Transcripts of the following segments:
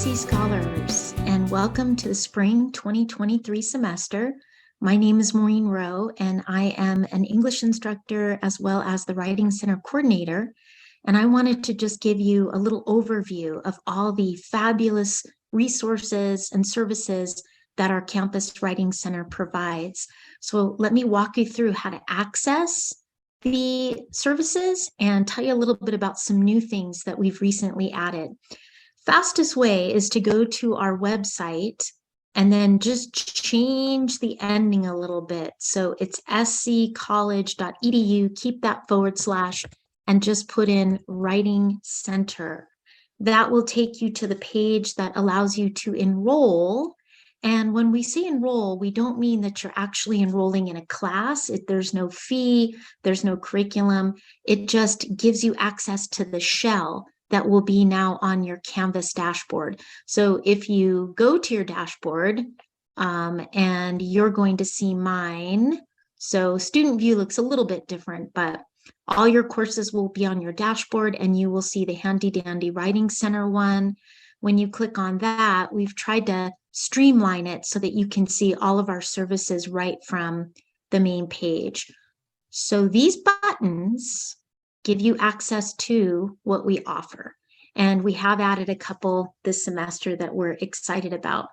SCC Scholars, and welcome to the Spring 2023 semester. My name is Maureen Rowe, and I am an English instructor as well as the Writing Center coordinator. And I wanted to just give you a little overview of all the fabulous resources and services that our Campus Writing Center provides. So let me walk you through how to access the services and tell you a little bit about some new things that we've recently added. Fastest way is to go to our website and then just change the ending a little bit. So it's sccollege.edu, keep that / and just put in Writing Center. That will take you to the page that allows you to enroll. And when we say enroll, we don't mean that you're actually enrolling in a class. There's no fee, there's no curriculum. It just gives you access to the shell that will be now on your Canvas dashboard. So if you go to your dashboard and you're going to see mine, so student view looks a little bit different, but all your courses will be on your dashboard and you will see the handy dandy Writing Center one. When you click on that, we've tried to streamline it so that you can see all of our services right from the main page. So these buttons give you access to what we offer. And we have added a couple this semester that we're excited about.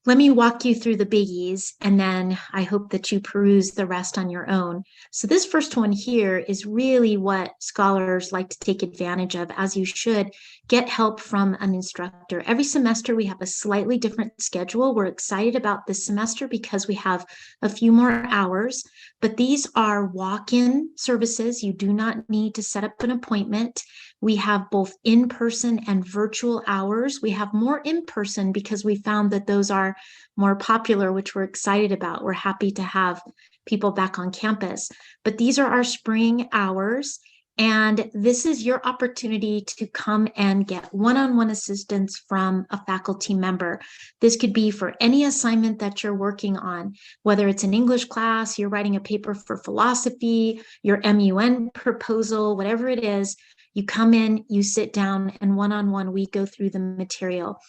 Let me walk you through the biggies, and then I hope that you peruse the rest on your own. So this first one here is really what scholars like to take advantage of, as you should. Get help from an instructor. Every semester we have a slightly different schedule. We're excited about this semester because we have a few more hours, but these are walk-in services. You do not need to set up an appointment. We have both in-person and virtual hours. We have more in-person because we found that those are more popular, which we're excited about. We're happy to have people back on campus. But these are our spring hours, and this is your opportunity to come and get one-on-one assistance from a faculty member. This could be for any assignment that you're working on, whether it's an English class, you're writing a paper for philosophy, your MUN proposal, whatever it is. You come in, you sit down, and one-on-one, we go through the material.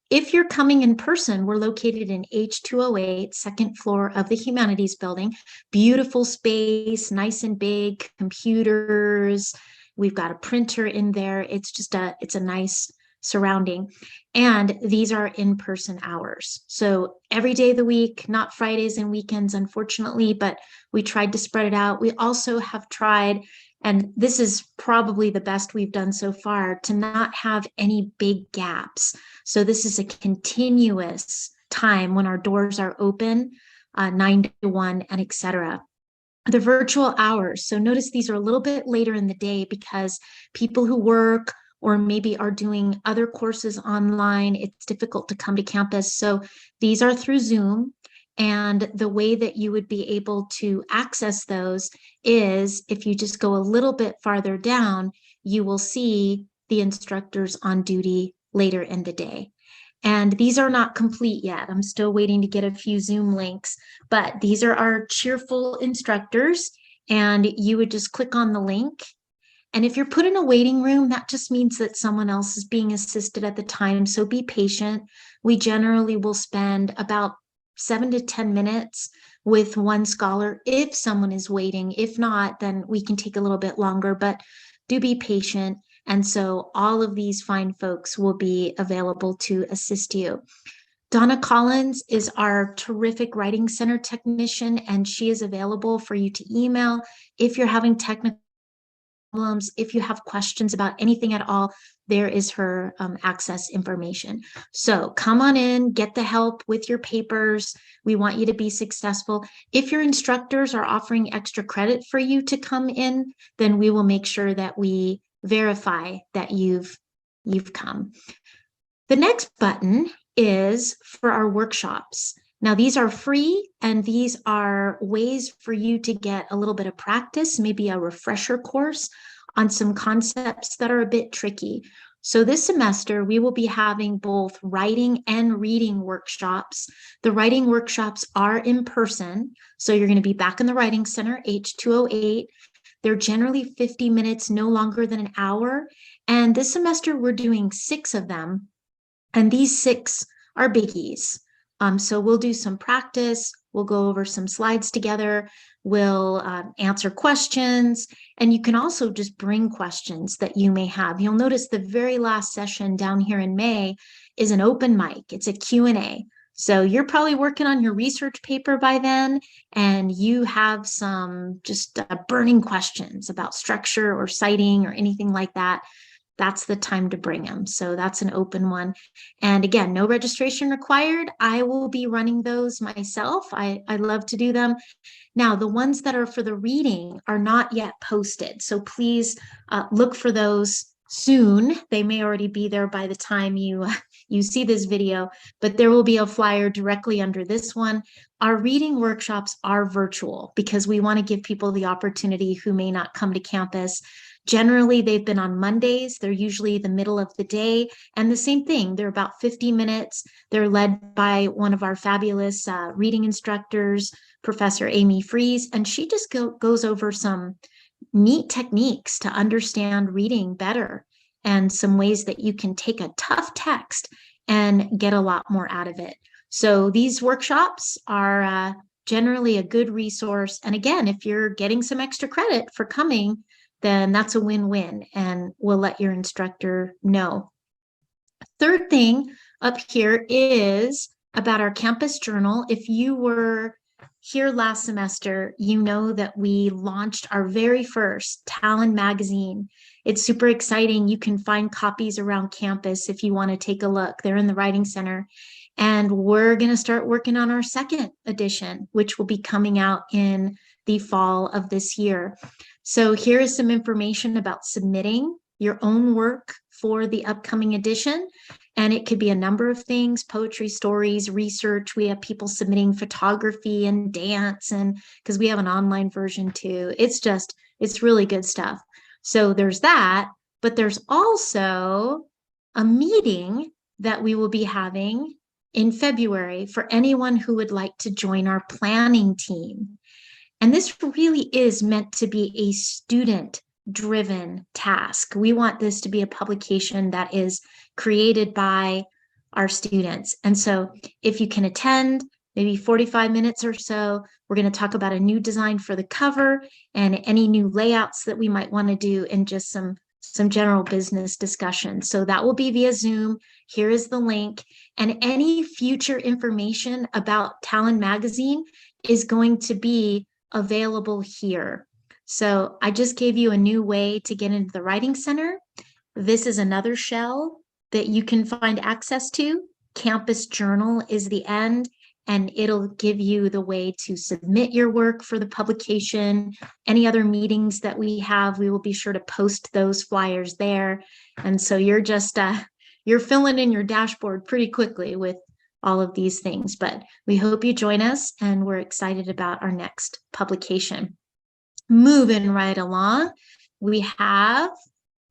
If you're coming in person, we're located in H208, second floor of the Humanities Building. Beautiful space, nice and big, computers. We've got a printer in there. It's a nice surrounding. And these are in-person hours. So every day of the week, not Fridays and weekends, unfortunately, but we tried to spread it out. We also have tried, and this is probably the best we've done so far, to not have any big gaps. So this is a continuous time when our doors are open, 9 to 1, and etc. The virtual hours. So notice these are a little bit later in the day because people who work or maybe are doing other courses online, it's difficult to come to campus. So these are through Zoom. And the way that you would be able to access those is if you just go a little bit farther down, you will see the instructors on duty later in the day. And these are not complete yet. I'm still waiting to get a few Zoom links, but these are our cheerful instructors, and you would just click on the link. And if you're put in a waiting room, that just means that someone else is being assisted at the time, so be patient. We generally will spend about 7 to 10 minutes with one scholar if someone is waiting. If not, then we can take a little bit longer, but do be patient. And so all of these fine folks will be available to assist you. Donna Collins is our terrific Writing Center technician, and she is available for you to email if you're having technical problems. If you have questions about anything at all, there is her access information. So come on in, get the help with your papers. We want you to be successful. If your instructors are offering extra credit for you to come in, then we will make sure that we verify that you've come. The next button is for our workshops. Now, these are free, and these are ways for you to get a little bit of practice, maybe a refresher course on some concepts that are a bit tricky. So this semester, we will be having both writing and reading workshops. The writing workshops are in person, so you're going to be back in the Writing Center, H208. They're generally 50 minutes, no longer than an hour. And this semester, we're doing 6 of them. And these 6 are biggies. So we'll do some practice. We'll go over some slides together. We'll answer questions. And you can also just bring questions that you may have. You'll notice the very last session down here in May is an open mic. It's a Q&A. So you're probably working on your research paper by then, and you have some just burning questions about structure or citing or anything like that. That's the time to bring them. So that's an open one. And again, no registration required. I will be running those myself. I love to do them. Now, the ones that are for the reading are not yet posted. So please look for those soon. They may already be there by the time you see this video, but there will be a flyer directly under this one. Our reading workshops are virtual because we want to give people the opportunity who may not come to campus. Generally, they've been on Mondays. They're usually the middle of the day. And the same thing, they're about 50 minutes. They're led by one of our fabulous reading instructors, Professor Amy Fries, and she just goes over some neat techniques to understand reading better and some ways that you can take a tough text and get a lot more out of it. So these workshops are generally a good resource. And again, if you're getting some extra credit for coming, then that's a win-win, and we'll let your instructor know. Third thing up here is about our campus journal. If you were here last semester, you know that we launched our very first Talon magazine. It's super exciting. You can find copies around campus if you want to take a look. They're in the Writing Center. And we're going to start working on our second edition, which will be coming out in the fall of this year. So here is some information about submitting your own work for the upcoming edition. And it could be a number of things: poetry, stories, research. We have people submitting photography and dance, and because we have an online version too. It's really good stuff. So there's that, but there's also a meeting that we will be having in February for anyone who would like to join our planning team. And this really is meant to be a student-driven task. We want this to be a publication that is created by our students. And so if you can attend, maybe 45 minutes or so, we're going to talk about a new design for the cover and any new layouts that we might want to do, and just some general business discussion. So that will be via Zoom. Here is the link. And any future information about Talon Magazine is going to be available here. So I just gave you a new way to get into the Writing Center. This is another shell that you can find access to. Campus Journal is the end, and it'll give you the way to submit your work for the publication. Any other meetings that we have, we will be sure to post those flyers there. And so you're just, you're filling in your dashboard pretty quickly with all of these things, but we hope you join us, and we're excited about our next publication. Moving right along, we have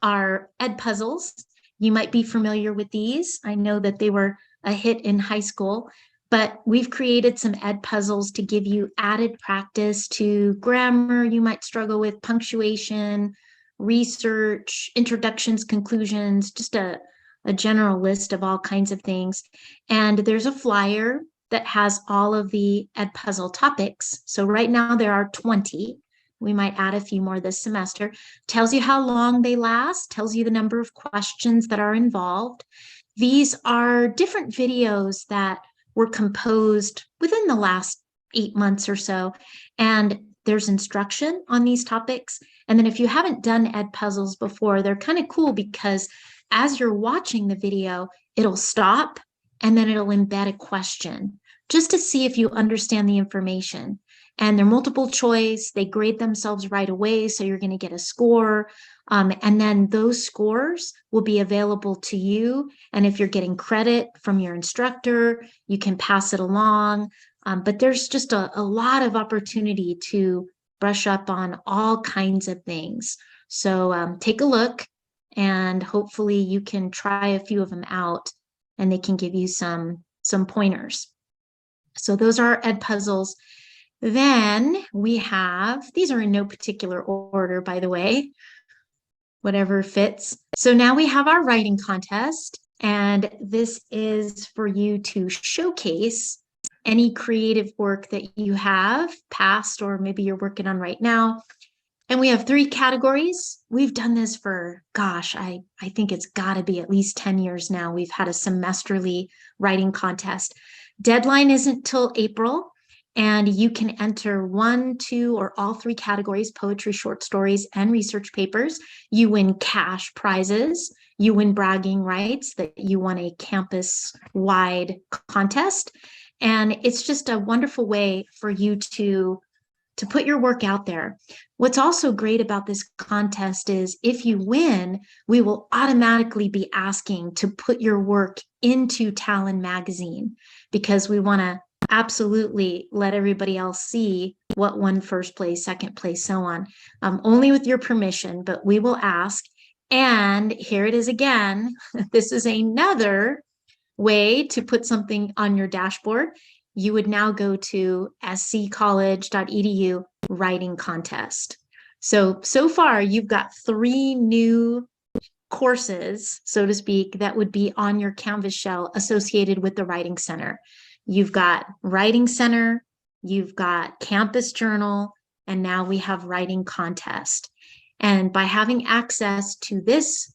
our Ed Puzzles. You might be familiar with these. I know that they were a hit in high school, but we've created some Ed Puzzles to give you added practice to grammar you might struggle with, punctuation, research, introductions, conclusions, just a general list of all kinds of things. And there's a flyer that has all of the Ed Puzzle topics. So right now there are 20. We might add a few more this semester. Tells you how long they last, tells you the number of questions that are involved. These are different videos that were composed within the last 8 months or so. And there's instruction on these topics. And then if you haven't done Ed Puzzles before, they're kind of cool because as you're watching the video, it'll stop and then it'll embed a question just to see if you understand the information. And they're multiple choice. They grade themselves right away, so you're going to get a score. And then those scores will be available to you. And if you're getting credit from your instructor, you can pass it along. But there's just a lot of opportunity to brush up on all kinds of things. So take a look, and hopefully you can try a few of them out, and they can give you some pointers. So those are Ed Puzzles. Then we have, these are in no particular order, by the way, whatever fits. So now we have our writing contest. And this is for you to showcase any creative work that you have past, or maybe you're working on right now. And we have 3 categories. We've done this for, gosh, I think it's got to be at least 10 years now. We've had a semesterly writing contest. Deadline isn't till April, and you can enter 1, 2, or all 3 categories: poetry, short stories, and research papers. You win cash prizes. You win bragging rights that you won a campus-wide contest. And it's just a wonderful way for you to put your work out there. What's also great about this contest is if you win, we will automatically be asking to put your work into Talon Magazine, because we want to absolutely let everybody else see what won first place, second place, so on. Only with your permission, but we will ask. And here it is again. This is another way to put something on your dashboard. You would now go to sccollege.edu writing contest. So far you've got 3 new courses, so to speak, that would be on your Canvas shell associated with the Writing Center. You've got Writing Center, you've got Campus Journal, and now we have Writing Contest. And by having access to this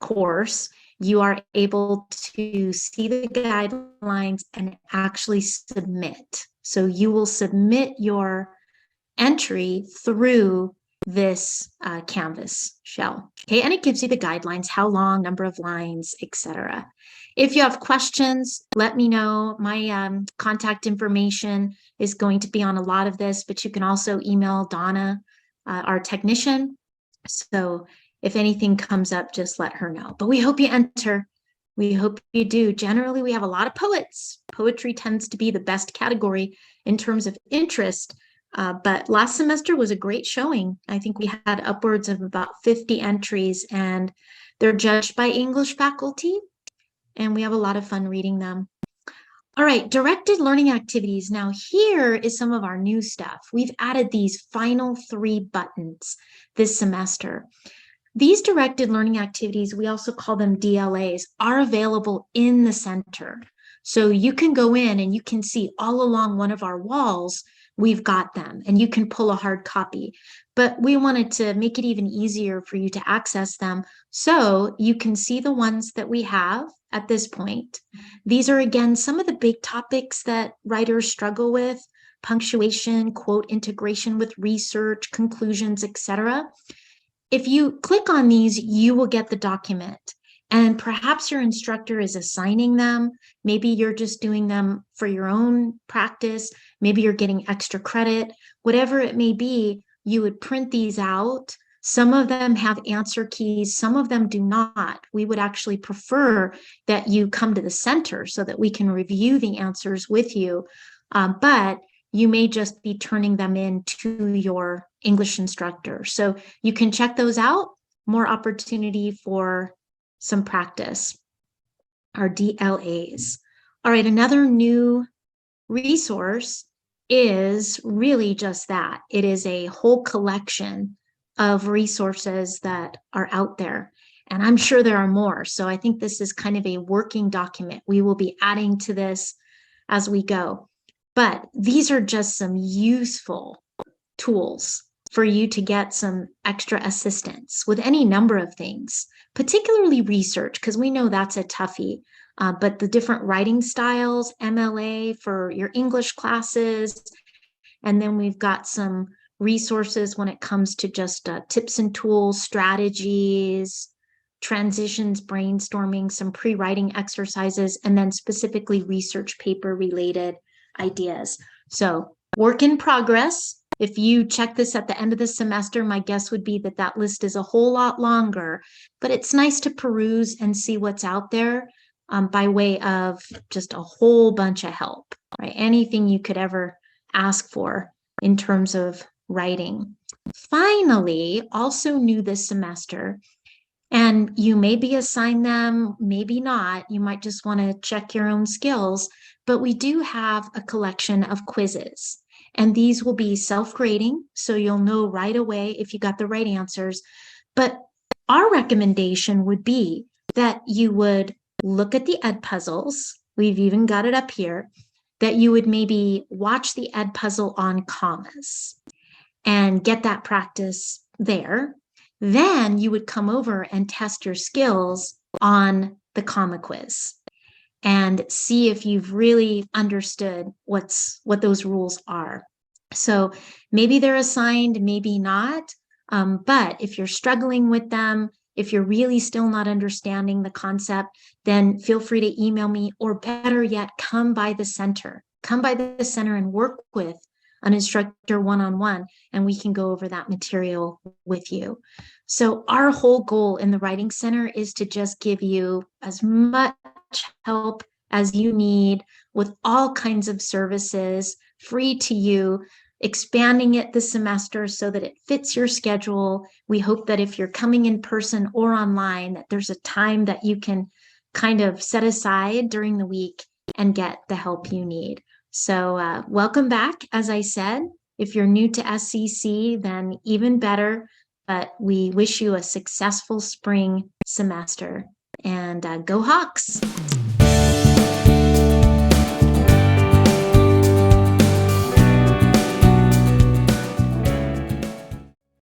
course, you are able to see the guidelines and actually submit. So you will submit your entry through this Canvas shell. Okay, and it gives you the guidelines, how long, number of lines, etc. If you have questions, let me know. My contact information is going to be on a lot of this, but you can also email Donna, our technician. So if anything comes up, just let her know. But we hope you enter. We hope you do. Generally, we have a lot of poets. Poetry tends to be the best category in terms of interest. But last semester was a great showing. I think we had upwards of about 50 entries, and they're judged by English faculty, and we have a lot of fun reading them. All right, directed learning activities. Now here is some of our new stuff. We've added these final 3 buttons this semester. These directed learning activities, we also call them DLAs, are available in the center. So you can go in and you can see all along one of our walls, we've got them, and you can pull a hard copy. But we wanted to make it even easier for you to access them, so you can see the ones that we have at this point. These are, again, some of the big topics that writers struggle with: punctuation, quote integration with research, conclusions, etc. If you click on these, you will get the document, and perhaps your instructor is assigning them. Maybe you're just doing them for your own practice. Maybe you're getting extra credit. Whatever it may be, you would print these out. Some of them have answer keys, some of them do not. We would actually prefer that you come to the center so that we can review the answers with you. But you may just be turning them in to your English instructor. So you can check those out. More opportunity for some practice. Our DLAs. All right, another new resource is really just that. It is a whole collection of resources that are out there. And I'm sure there are more. So I think this is kind of a working document. We will be adding to this as we go. But these are just some useful tools for you to get some extra assistance with any number of things, particularly research, because we know that's a toughie. But the different writing styles, MLA for your English classes, and then we've got some resources when it comes to just tips and tools, strategies, transitions, brainstorming, some pre-writing exercises, and then specifically research paper related ideas. So work in progress. If you check this at the end of the semester, my guess would be that that list is a whole lot longer, but it's nice to peruse and see what's out there by way of just a whole bunch of help, right? Anything you could ever ask for in terms of writing. Finally, also new this semester, and you may be assigned them, maybe not, you might just want to check your own skills, but we do have a collection of quizzes. And these will be self-grading, so you'll know right away if you got the right answers. But our recommendation would be that you would look at the ed puzzles. We've even got it up here, that you would maybe watch the ed puzzle on commas and get that practice there. Then you would come over and test your skills on the comma quiz and see if you've really understood what those rules are. So maybe they're assigned, maybe not. But if you're struggling with them, if you're really still not understanding the concept, then feel free to email me, or better yet, come by the center. Come by the center and work with an instructor one-on-one, and we can go over that material with you. So our whole goal in the Writing Center is to just give you as much help as you need with all kinds of services free to you, expanding it this semester so that it fits your schedule. We hope that if you're coming in person or online, that there's a time that you can kind of set aside during the week and get the help you need. So welcome back. As I said, if you're new to SCC, then even better, but we wish you a successful spring semester, and go Hawks.